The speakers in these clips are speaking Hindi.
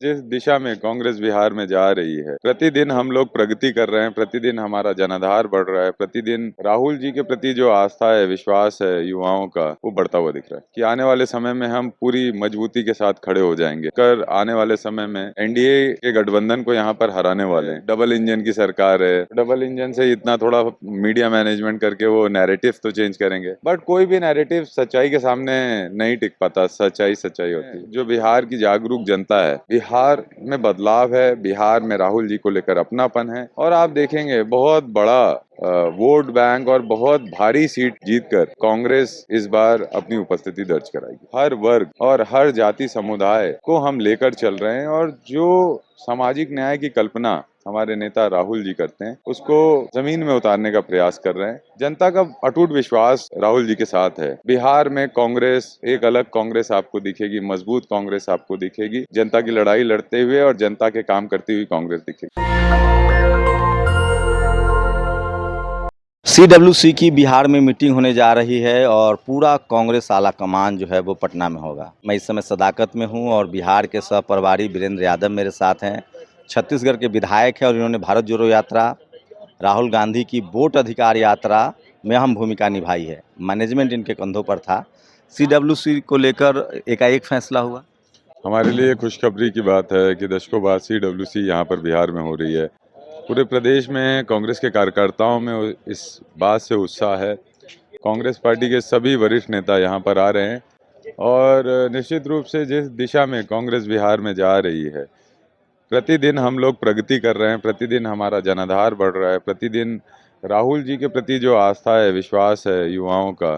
जिस दिशा में कांग्रेस बिहार में जा रही है, प्रतिदिन हम लोग प्रगति कर रहे हैं, प्रतिदिन हमारा जनाधार बढ़ रहा है, प्रतिदिन राहुल जी के प्रति जो आस्था है, विश्वास है युवाओं का, वो बढ़ता हुआ दिख रहा है कि आने वाले समय में हम पूरी मजबूती के साथ खड़े हो जाएंगे। कर आने वाले समय में एनडीए के गठबंधन को यहाँ पर हराने वाले हैं। डबल इंजन की सरकार है, डबल इंजन से इतना थोड़ा मीडिया मैनेजमेंट करके वो नैरेटिव तो चेंज करेंगे, बट कोई भी नैरेटिव सच्चाई के सामने नहीं टिक पाता। सच्चाई सच्चाई होती है। जो बिहार की जागरूक जनता है, बिहार में बदलाव है, बिहार में राहुल जी को लेकर अपनापन है, और आप देखेंगे बहुत बड़ा वोट बैंक और बहुत भारी सीट जीतकर कांग्रेस इस बार अपनी उपस्थिति दर्ज कराएगी। हर वर्ग और हर जाति समुदाय को हम लेकर चल रहे हैं, और जो सामाजिक न्याय की कल्पना हमारे नेता राहुल जी करते हैं, उसको जमीन में उतारने का प्रयास कर रहे हैं। जनता का अटूट विश्वास राहुल जी के साथ है। बिहार में कांग्रेस एक अलग कांग्रेस आपको दिखेगी, मजबूत कांग्रेस आपको दिखेगी, जनता की लड़ाई लड़ते हुए और जनता के काम करती हुई कांग्रेस दिखेगी। सीडब्ल्यूसी की बिहार में मीटिंग होने जा रही है और पूरा कांग्रेस आला कमान जो है वो पटना में होगा। मैं इस समय सदाकत में हूं और बिहार के सह प्रभारी वीरेंद्र यादव मेरे साथ हैं। छत्तीसगढ़ के विधायक हैं और इन्होंने भारत जोड़ो यात्रा, राहुल गांधी की वोट अधिकार यात्रा में अहम भूमिका निभाई है। मैनेजमेंट इनके कंधों पर था। सीडब्ल्यूसी को लेकर एकाएक फैसला हुआ। हमारे लिए खुशखबरी की बात है कि दशकों बाद सीडब्ल्यूसी यहाँ पर बिहार में हो रही है। पूरे प्रदेश में कांग्रेस के कार्यकर्ताओं में इस बात से उत्साह है। कांग्रेस पार्टी के सभी वरिष्ठ नेता यहाँ पर आ रहे हैं, और निश्चित रूप से जिस दिशा में कांग्रेस बिहार में जा रही है, प्रतिदिन हम लोग प्रगति कर रहे हैं, प्रतिदिन हमारा जनाधार बढ़ रहा है, प्रतिदिन राहुल जी के प्रति जो आस्था है, विश्वास है युवाओं का,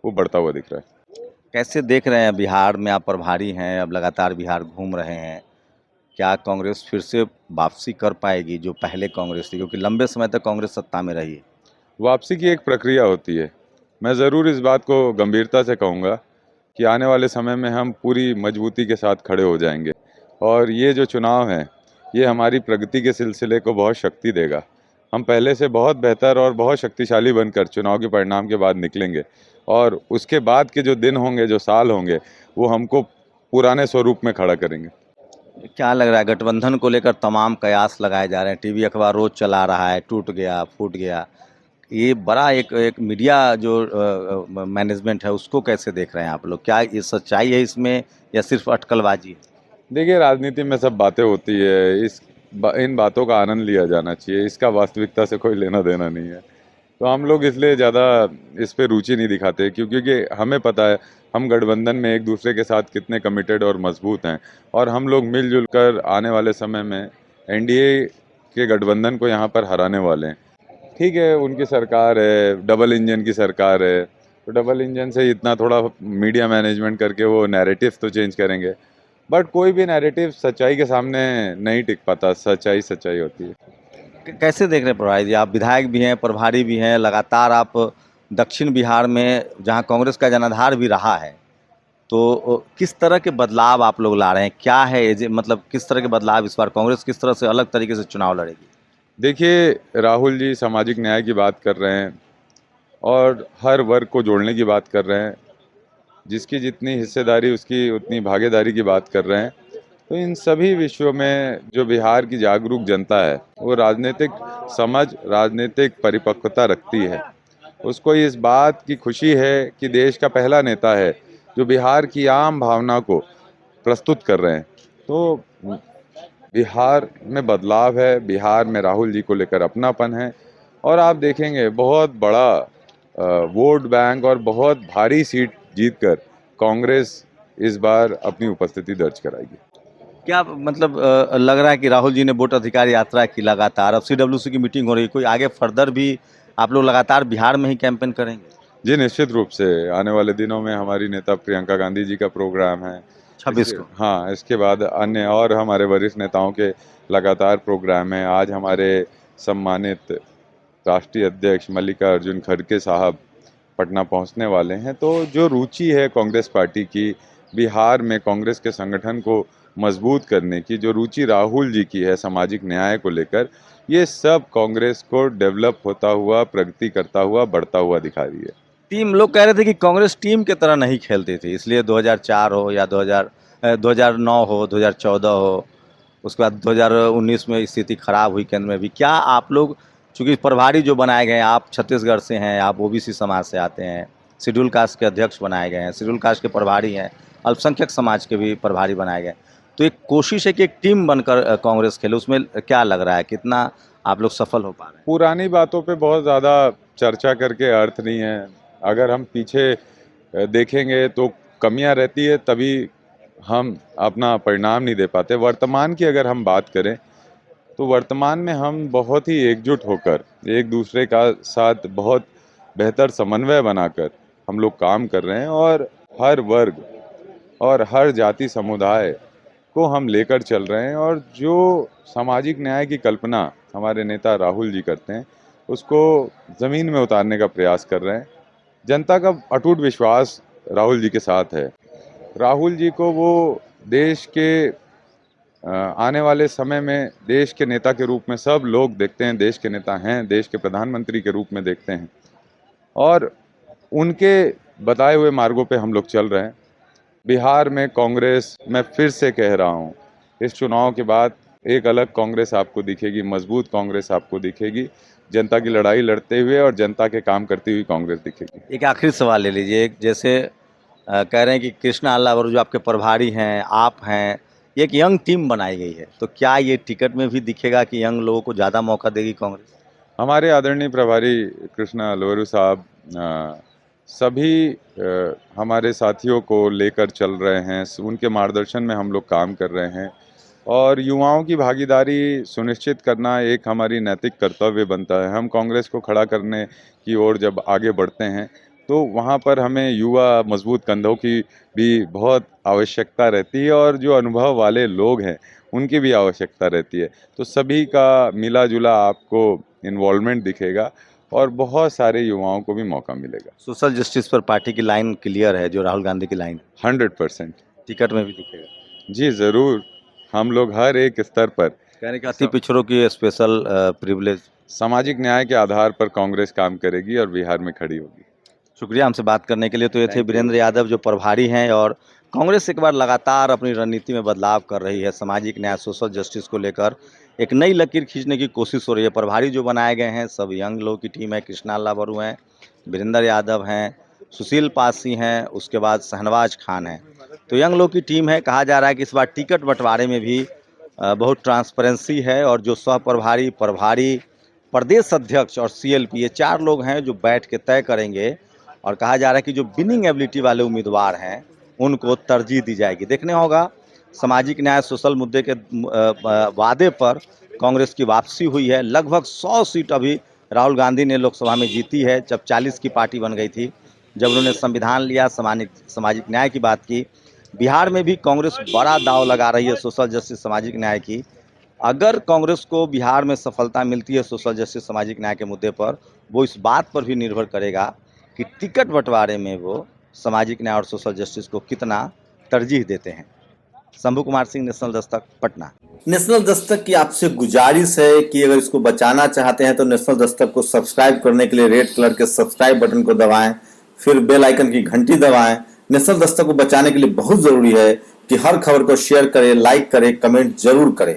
वो बढ़ता हुआ दिख रहा है। कैसे देख रहे हैं, बिहार में आप प्रभारी हैं, अब लगातार बिहार घूम रहे हैं, क्या कांग्रेस फिर से वापसी कर पाएगी जो पहले कांग्रेस थी, क्योंकि लंबे समय तक कांग्रेस सत्ता में रही है? वापसी की एक प्रक्रिया होती है। मैं ज़रूर इस बात को गंभीरता से कहूँगा कि आने वाले समय में हम पूरी मजबूती के साथ खड़े हो जाएंगे, और ये जो चुनाव है, ये हमारी प्रगति के सिलसिले को बहुत शक्ति देगा। हम पहले से बहुत बेहतर और बहुत शक्तिशाली बनकर चुनाव के परिणाम के बाद निकलेंगे, और उसके बाद के जो दिन होंगे, जो साल होंगे, वो हमको पुराने स्वरूप में खड़ा करेंगे। क्या लग रहा है, गठबंधन को लेकर तमाम कयास लगाए जा रहे हैं, टीवी अखबार रोज चला रहा है, टूट गया फूट गया, ये बड़ा एक मीडिया जो मैनेजमेंट है उसको कैसे देख रहे हैं आप लोग? क्या ये सच्चाई है इसमें या सिर्फ अटकलबाजी है? देखिए, राजनीति में सब बातें होती है, इन बातों का आनंद लिया जाना चाहिए, इसका वास्तविकता से कोई लेना देना नहीं है। तो हम लोग इसलिए ज़्यादा इस पे रुचि नहीं दिखाते, क्योंकि हमें पता है हम गठबंधन में एक दूसरे के साथ कितने कमिटेड और मजबूत हैं, और हम लोग मिलजुल कर आने वाले समय में एनडीए के गठबंधन को यहाँ पर हराने वाले हैं। ठीक है, उनकी सरकार है, डबल इंजन की सरकार है, तो डबल इंजन से इतना थोड़ा मीडिया मैनेजमेंट करके वो नैरेटिव तो चेंज करेंगे, बट कोई भी नैरेटिव सच्चाई के सामने नहीं टिक पाता। सच्चाई सच्चाई होती है। कैसे देख रहे हैं प्रभारी जी? आप विधायक भी हैं, प्रभारी भी हैं, लगातार आप दक्षिण बिहार में जहाँ कांग्रेस का जनाधार भी रहा है, तो किस तरह के बदलाव आप लोग ला रहे हैं? क्या है मतलब किस तरह के बदलाव इस बार कांग्रेस किस तरह से अलग तरीके से चुनाव लड़ेगी? देखिए, राहुल जी सामाजिक न्याय की बात कर रहे हैं और हर वर्ग को जोड़ने की बात कर रहे हैं। जिसकी जितनी हिस्सेदारी उसकी उतनी भागीदारी की बात कर रहे हैं। तो इन सभी विषयों में जो बिहार की जागरूक जनता है, वो राजनीतिक समझ, राजनीतिक परिपक्वता रखती है। उसको इस बात की खुशी है कि देश का पहला नेता है जो बिहार की आम भावना को प्रस्तुत कर रहे हैं। तो बिहार में बदलाव है, बिहार में राहुल जी को लेकर अपनापन है, और आप देखेंगे बहुत बड़ा वोट बैंक और बहुत भारी सीट जीतकर कांग्रेस इस बार अपनी उपस्थिति दर्ज कराएगी। क्या मतलब लग रहा है कि राहुल जी ने वोट अधिकार यात्रा की लगातार, अब सीडब्ल्यूसी की मीटिंग हो रही है, कोई आगे फर्दर भी आप लोग लगातार बिहार में ही कैंपेन करेंगे? जी, निश्चित रूप से आने वाले दिनों में हमारी नेता प्रियंका गांधी जी का प्रोग्राम है। 26 को। हाँ, इसके बाद अन्य और हमारे वरिष्ठ नेताओं के लगातार प्रोग्राम हैं। आज हमारे सम्मानित राष्ट्रीय अध्यक्ष मल्लिकार्जुन खड़गे साहब पटना पहुंचने वाले हैं। तो जो रुचि है कांग्रेस पार्टी की बिहार में कांग्रेस के संगठन को मजबूत करने की, जो रुचि राहुल जी की है सामाजिक न्याय को लेकर, ये सब कांग्रेस को डेवलप होता हुआ, प्रगति करता हुआ, बढ़ता हुआ दिखा रही है। टीम लोग कह रहे थे कि कांग्रेस टीम की तरह नहीं खेलती थी, इसलिए 2004 हो या 2009 हो, 2014 हो, उसके बाद 2019 में स्थिति खराब हुई केंद्र में भी। क्या आप लोग, चूँकि प्रभारी जो बनाए गए हैं, आप छत्तीसगढ़ से हैं, आप ओबीसी समाज से आते हैं, शेड्यूल कास्ट के अध्यक्ष बनाए गए हैं, शेड्यूल कास्ट के प्रभारी हैं, अल्पसंख्यक समाज के भी प्रभारी बनाए गए, तो एक कोशिश है कि एक टीम बनकर कांग्रेस खेले, उसमें क्या लग रहा है, कितना आप लोग सफल हो पा रहे हैं? पुरानी बातों पे बहुत ज़्यादा चर्चा करके अर्थ नहीं है। अगर हम पीछे देखेंगे तो कमियां रहती है, तभी हम अपना परिणाम नहीं दे पाते। वर्तमान की अगर हम बात करें तो वर्तमान में हम बहुत ही एकजुट होकर एक दूसरे का साथ बहुत बेहतर समन्वय बनाकर हम लोग काम कर रहे हैं, और हर वर्ग और हर जाति समुदाय को हम लेकर चल रहे हैं। और जो सामाजिक न्याय की कल्पना हमारे नेता राहुल जी करते हैं, उसको ज़मीन में उतारने का प्रयास कर रहे हैं। जनता का अटूट विश्वास राहुल जी के साथ है। राहुल जी को वो देश के आने वाले समय में देश के नेता के रूप में सब लोग देखते हैं, देश के नेता हैं, देश के प्रधानमंत्री के रूप में देखते हैं, और उनके बताए हुए मार्गों पे हम लोग चल रहे हैं। बिहार में कांग्रेस, मैं फिर से कह रहा हूँ, इस चुनाव के बाद एक अलग कांग्रेस आपको दिखेगी, मजबूत कांग्रेस आपको दिखेगी, जनता की लड़ाई लड़ते हुए और जनता के काम करती हुई कांग्रेस दिखेगी। एक आखिरी सवाल ले लीजिए, जैसे कह रहे हैं कि कृष्णा अल्लावर जो आपके प्रभारी हैं, आप हैं, एक यंग टीम बनाई गई है, तो क्या ये टिकट में भी दिखेगा कि यंग लोगों को ज़्यादा मौका देगी कांग्रेस? हमारे आदरणीय प्रभारी कृष्णा अलवरू साहब सभी हमारे साथियों को लेकर चल रहे हैं, उनके मार्गदर्शन में हम लोग काम कर रहे हैं, और युवाओं की भागीदारी सुनिश्चित करना एक हमारी नैतिक कर्तव्य बनता है। हम कांग्रेस को खड़ा करने की ओर जब आगे बढ़ते हैं तो वहाँ पर हमें युवा मजबूत कंधों की भी बहुत आवश्यकता रहती है, और जो अनुभव वाले लोग हैं उनकी भी आवश्यकता रहती है। तो सभी का मिला जुला आपको इन्वॉल्वमेंट दिखेगा, और बहुत सारे युवाओं को भी मौका मिलेगा। सोशल जस्टिस पर पार्टी की लाइन क्लियर है, जो राहुल गांधी की लाइन, 100%। टिकट में भी दिखेगा? जी ज़रूर, हम लोग हर एक स्तर पर कह रहे हैं कि अति पिछड़ों की स्पेशल प्रिविलेज। सामाजिक न्याय के आधार पर कांग्रेस काम करेगी और बिहार में खड़ी होगी। शुक्रिया हमसे बात करने के लिए। तो ये थे Thank you. वीरेंद्र यादव, जो प्रभारी हैं, और कांग्रेस एक बार लगातार अपनी रणनीति में बदलाव कर रही है, सामाजिक न्याय, सोशल जस्टिस को लेकर एक नई लकीर खींचने की कोशिश हो रही है। प्रभारी जो बनाए गए हैं सब यंग लोग की टीम है, कृष्णा अल्लावरू हैं, वीरेंद्र यादव हैं, सुशील पासी हैं, उसके बाद शहनवाज खान हैं, तो यंग लोग की टीम है। कहा जा रहा है कि इस बार टिकट बंटवारे में भी बहुत ट्रांसपेरेंसी है, और जो सह प्रभारी, प्रभारी, प्रदेश अध्यक्ष और सीएलपी, ये 4 लोग हैं जो बैठ के तय करेंगे, और कहा जा रहा है कि जो विनिंग एबिलिटी वाले उम्मीदवार हैं उनको तरजीह दी जाएगी। देखने होगा, सामाजिक न्याय, सोशल मुद्दे के वादे पर कांग्रेस की वापसी हुई है। लगभग 100 सीट अभी राहुल गांधी ने लोकसभा में जीती है, जब 40 की पार्टी बन गई थी, जब उन्होंने संविधान लिया, सामाजिक न्याय की बात की। बिहार में भी कांग्रेस बड़ा दाव लगा रही है सोशल जस्टिस, सामाजिक न्याय की। अगर कांग्रेस को बिहार में सफलता मिलती है सोशल जस्टिस, सामाजिक न्याय के मुद्दे पर, वो इस बात पर भी निर्भर करेगा कि टिकट बंटवारे में वो सामाजिक न्याय और सोशल जस्टिस को कितना तरजीह देते हैं। शंभू कुमार सिंह, नेशनल दस्तक, पटना। नेशनल दस्तक की आपसे गुजारिश है कि अगर इसको बचाना चाहते हैं तो नेशनल दस्तक को सब्सक्राइब करने के लिए रेड कलर के सब्सक्राइब बटन को दबाएं, फिर बेल आइकन की घंटी दबाएं। नेशनल दस्तक को बचाने के लिए बहुत जरूरी है कि हर खबर को शेयर करें, लाइक करें, कमेंट जरूर करें।